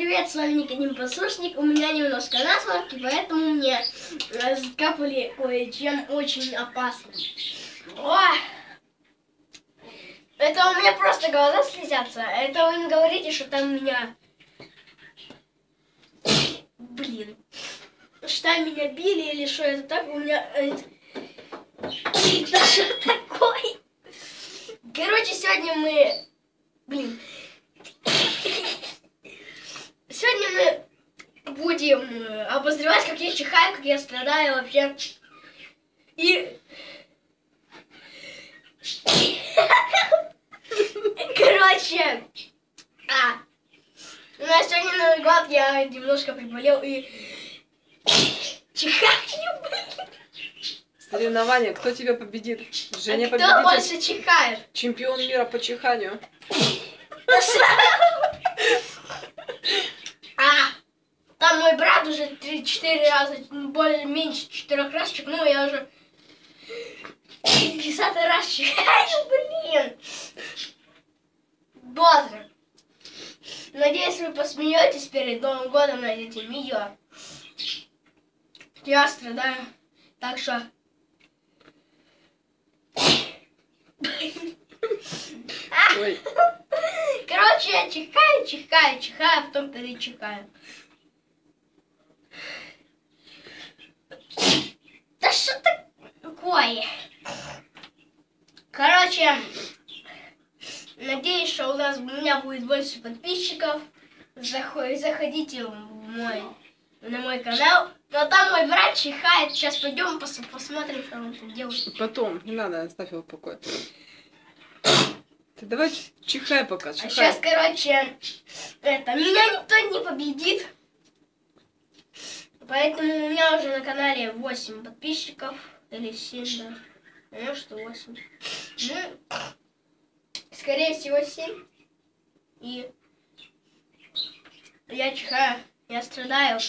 привет, с вами Никодим Послушник. У меня немножко насморк, и поэтому мне закапали кое-чем очень опасным. Ой. Это у меня просто глаза слезятся. Это вы не говорите, что там у меня... Блин. Что там меня били или что это так? У меня... Да что такое? Короче, сегодня мы... Блин. Сегодня мы будем обозревать, как я чихаю, как я страдаю вообще. И... Короче... У нас сегодня Новый год, я немножко приболел и... Чихаю, блин. Соревнования, кто тебя победит? Женя кто победитель. больше чихает? Чемпион мира по чиханию. Там мой брат уже 3-4 раза, меньше 4 раз чихнул, я уже 10-й раз чихаю, блин. Боже. Надеюсь, вы посмеетесь перед Новым годом над этим видео. Я страдаю, так что... Ой. Короче, я чихаю, а потом перечихаю. Да что такое? Короче, надеюсь, что у меня будет больше подписчиков. Заходите на мой канал. Но там мой брат чихает. Сейчас пойдем посмотрим, что он тут делает. Потом, не надо, оставь его в покое. Ты давай чихай пока, чихай. А сейчас, короче, меня никто не победит. Поэтому у меня уже на канале 8 подписчиков. Или 7, да. Может, 8. Ну, скорее всего, 7. И я чихаю, я страдаю.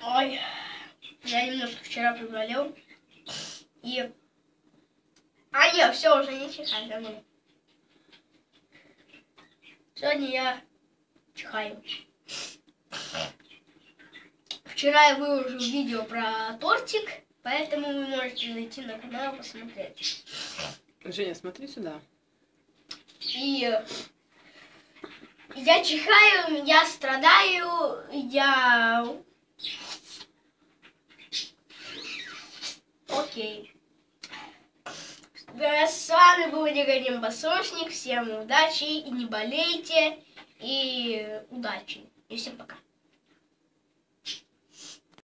Ой, я немножко вчера приболел. И... нет, все, уже не чихаю, давай. Сегодня я чихаю. Вчера я выложил видео про тортик, поэтому вы можете зайти на канал и посмотреть. Женя, смотри сюда. И я чихаю, я страдаю, я... Окей. С вами был Никодим Послушник. Всем удачи и не болейте. И удачи. И всем пока.